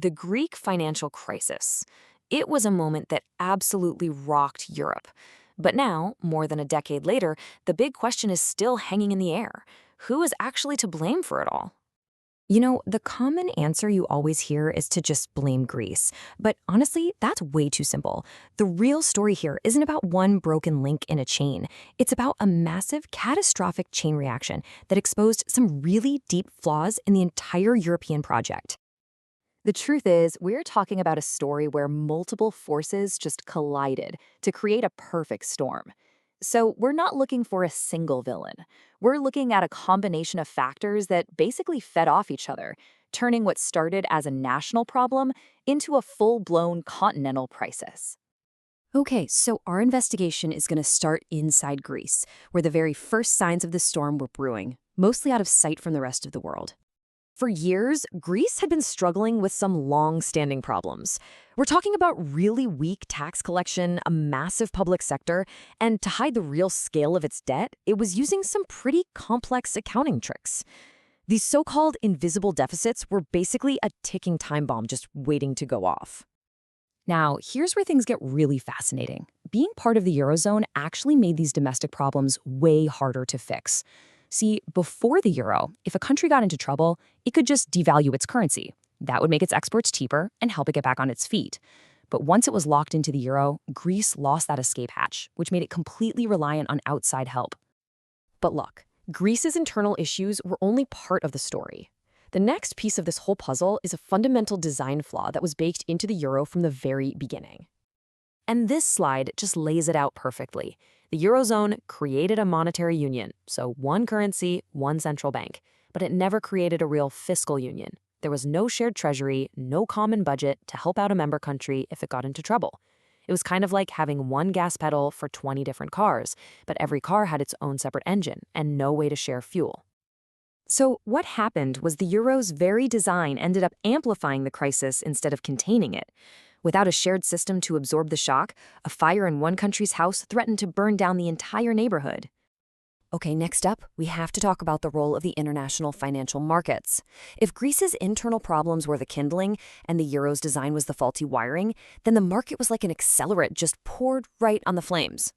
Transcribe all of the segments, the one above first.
the Greek financial crisis. It was a moment that absolutely rocked Europe. But now, more than a decade later, the big question is still hanging in the air. Who is actually to blame for it all? You know, the common answer you always hear is to just blame Greece. But honestly, that's way too simple. The real story here isn't about one broken link in a chain. It's about a massive, catastrophic chain reaction that exposed some really deep flaws in the entire European project. The truth is, we're talking about a story where multiple forces just collided to create a perfect storm. So we're not looking for a single villain. We're looking at a combination of factors that basically fed off each other, turning what started as a national problem into a full-blown continental crisis. Okay, so our investigation is going to start inside Greece, where the very first signs of the storm were brewing, mostly out of sight from the rest of the world. For years, Greece had been struggling with some long-standing problems. We're talking about really weak tax collection, a massive public sector, and to hide the real scale of its debt, it was using some pretty complex accounting tricks. These so-called invisible deficits were basically a ticking time bomb just waiting to go off. Now, here's where things get really fascinating. Being part of the Eurozone actually made these domestic problems way harder to fix. See, before the euro, if a country got into trouble, it could just devalue its currency. That would make its exports cheaper and help it get back on its feet. But once it was locked into the euro, Greece lost that escape hatch, which made it completely reliant on outside help. But look, Greece's internal issues were only part of the story. The next piece of this whole puzzle is a fundamental design flaw that was baked into the euro from the very beginning. And this slide just lays it out perfectly. The Eurozone created a monetary union, so one currency, one central bank, but it never created a real fiscal union. There was no shared treasury, no common budget to help out a member country if it got into trouble. It was kind of like having one gas pedal for 20 different cars, but every car had its own separate engine and no way to share fuel. So what happened was the euro's very design ended up amplifying the crisis instead of containing it. Without a shared system to absorb the shock, a fire in one country's house threatened to burn down the entire neighborhood. Okay, next up, we have to talk about the role of the international financial markets. If Greece's internal problems were the kindling and the euro's design was the faulty wiring, then the market was like an accelerant just poured right on the flames.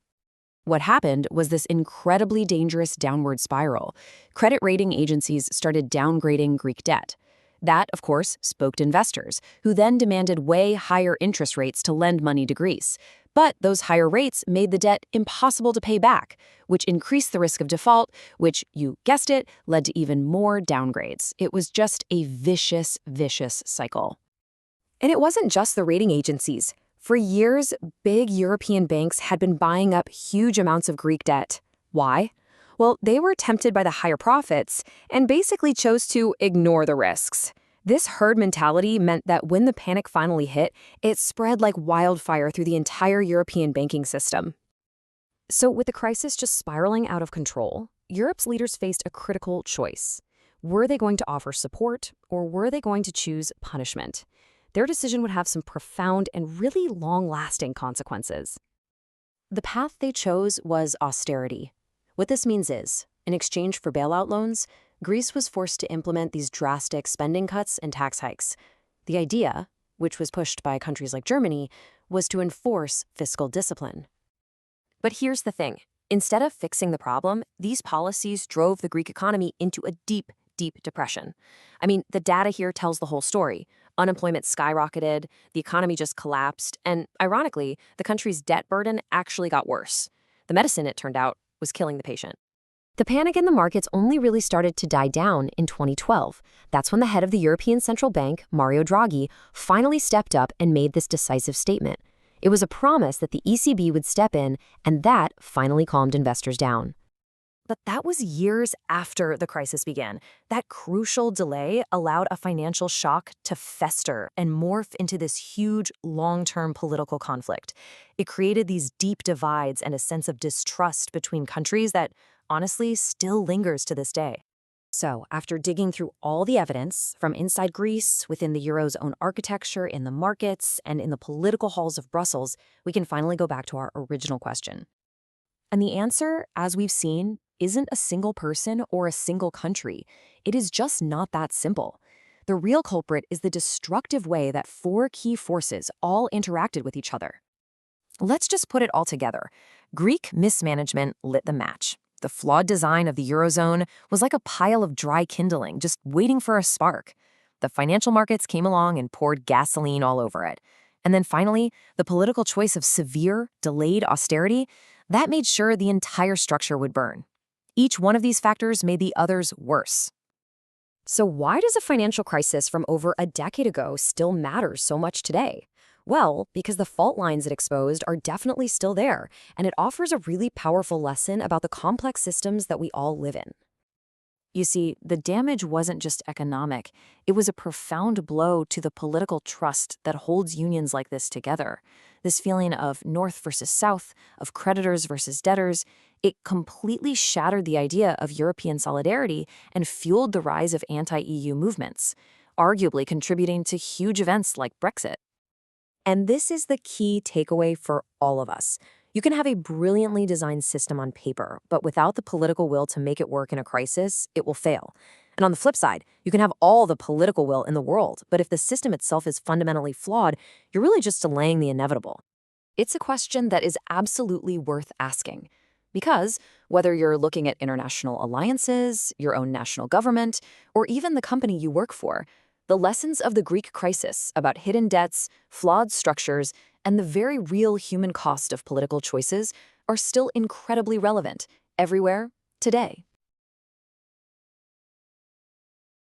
What happened was this incredibly dangerous downward spiral. Credit rating agencies started downgrading Greek debt. That, of course, spoke to investors, who then demanded way higher interest rates to lend money to Greece. But those higher rates made the debt impossible to pay back, which increased the risk of default, which, you guessed it, led to even more downgrades. It was just a vicious, vicious cycle. And it wasn't just the rating agencies. For years, big European banks had been buying up huge amounts of Greek debt. Why? Well, they were tempted by the higher profits and basically chose to ignore the risks. This herd mentality meant that when the panic finally hit, it spread like wildfire through the entire European banking system. So with the crisis just spiraling out of control, Europe's leaders faced a critical choice. Were they going to offer support, or were they going to choose punishment? Their decision would have some profound and really long-lasting consequences. The path they chose was austerity. What this means is, in exchange for bailout loans, Greece was forced to implement these drastic spending cuts and tax hikes. The idea, which was pushed by countries like Germany, was to enforce fiscal discipline. But here's the thing. Instead of fixing the problem, these policies drove the Greek economy into a deep, deep depression. I mean, the data here tells the whole story. Unemployment skyrocketed, the economy just collapsed, and ironically, the country's debt burden actually got worse. The medicine, it turned out, was killing the patient. The panic in the markets only really started to die down in 2012. That's when the head of the European Central Bank, Mario Draghi, finally stepped up and made this decisive statement. It was a promise that the ECB would step in, and that finally calmed investors down. But that was years after the crisis began. That crucial delay allowed a financial shock to fester and morph into this huge, long-term political conflict. It created these deep divides and a sense of distrust between countries that, honestly, still lingers to this day. So, after digging through all the evidence, from inside Greece, within the euro's own architecture, in the markets, and in the political halls of Brussels, we can finally go back to our original question. And the answer, as we've seen, isn't a single person or a single country. It is just not that simple. The real culprit is the destructive way that four key forces all interacted with each other. Let's just put it all together. Greek mismanagement lit the match. The flawed design of the Eurozone was like a pile of dry kindling, just waiting for a spark. The financial markets came along and poured gasoline all over it. And then finally, the political choice of severe, delayed austerity, that made sure the entire structure would burn. Each one of these factors made the others worse. So why does a financial crisis from over a decade ago still matter so much today? Well, because the fault lines it exposed are definitely still there, and it offers a really powerful lesson about the complex systems that we all live in. You see, the damage wasn't just economic. It was a profound blow to the political trust that holds unions like this together. This feeling of North versus South, of creditors versus debtors, it completely shattered the idea of European solidarity and fueled the rise of anti-EU movements, arguably contributing to huge events like Brexit. And this is the key takeaway for all of us. You can have a brilliantly designed system on paper, but without the political will to make it work in a crisis, it will fail. And on the flip side, you can have all the political will in the world, but if the system itself is fundamentally flawed, you're really just delaying the inevitable. It's a question that is absolutely worth asking. Because whether you're looking at international alliances, your own national government, or even the company you work for, the lessons of the Greek crisis about hidden debts, flawed structures, and the very real human cost of political choices are still incredibly relevant everywhere today.